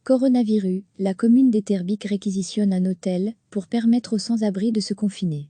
Coronavirus, la commune d'Etterbeek réquisitionne un hôtel pour permettre aux sans-abri de se confiner.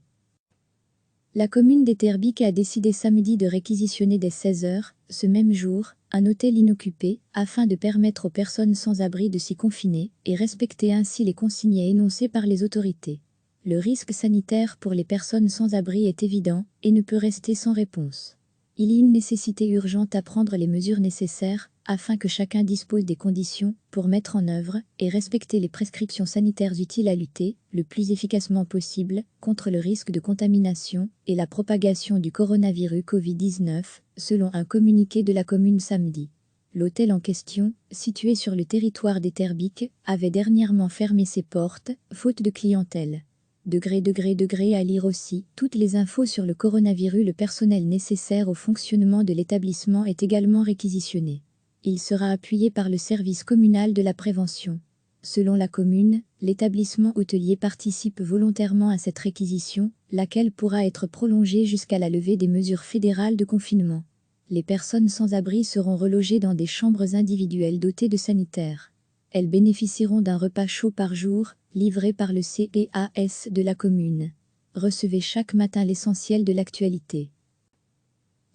La commune d'Etterbeek a décidé samedi de réquisitionner dès 16 h, ce même jour, un hôtel inoccupé afin de permettre aux personnes sans-abri de s'y confiner et respecter ainsi les consignes énoncées par les autorités. Le risque sanitaire pour les personnes sans-abri est évident et ne peut rester sans réponse. Il y a une nécessité urgente à prendre les mesures nécessaires afin que chacun dispose des conditions pour mettre en œuvre et respecter les prescriptions sanitaires utiles à lutter, le plus efficacement possible, contre le risque de contamination et la propagation du coronavirus Covid-19, selon un communiqué de la commune samedi. L'hôtel en question, situé sur le territoire d'Etterbeek, avait dernièrement fermé ses portes, faute de clientèle. À lire aussi, toutes les infos sur le coronavirus. Le personnel nécessaire au fonctionnement de l'établissement est également réquisitionné. Il sera appuyé par le service communal de la prévention. Selon la commune, l'établissement hôtelier participe volontairement à cette réquisition, laquelle pourra être prolongée jusqu'à la levée des mesures fédérales de confinement. Les personnes sans abri seront relogées dans des chambres individuelles dotées de sanitaires. Elles bénéficieront d'un repas chaud par jour, livré par le CPAS de la commune. Recevez chaque matin l'essentiel de l'actualité.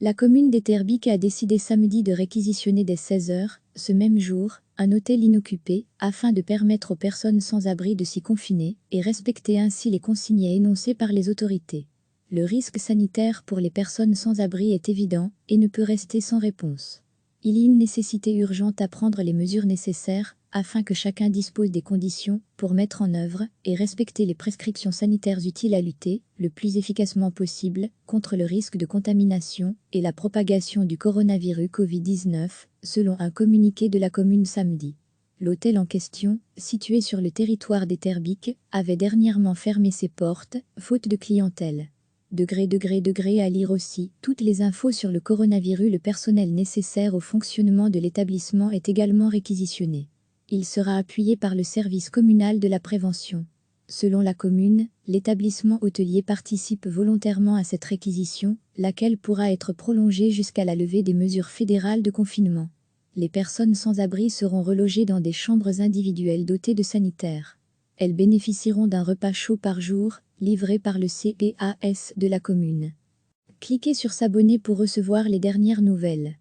La commune d'Etterbeek a décidé samedi de réquisitionner dès 16 h, ce même jour, un hôtel inoccupé afin de permettre aux personnes sans abri de s'y confiner et respecter ainsi les consignes énoncées par les autorités. Le risque sanitaire pour les personnes sans abri est évident et ne peut rester sans réponse. Il y a une nécessité urgente à prendre les mesures nécessaires afin que chacun dispose des conditions pour mettre en œuvre et respecter les prescriptions sanitaires utiles à lutter, le plus efficacement possible, contre le risque de contamination et la propagation du coronavirus Covid-19, selon un communiqué de la commune samedi. L'hôtel en question, situé sur le territoire d'Etterbeek, avait dernièrement fermé ses portes, faute de clientèle. À lire aussi, toutes les infos sur le coronavirus. Le personnel nécessaire au fonctionnement de l'établissement est également réquisitionné. Il sera appuyé par le service communal de la prévention. Selon la commune, l'établissement hôtelier participe volontairement à cette réquisition, laquelle pourra être prolongée jusqu'à la levée des mesures fédérales de confinement. Les personnes sans abri seront relogées dans des chambres individuelles dotées de sanitaires. Elles bénéficieront d'un repas chaud par jour, livré par le CPAS de la commune. Cliquez sur s'abonner pour recevoir les dernières nouvelles.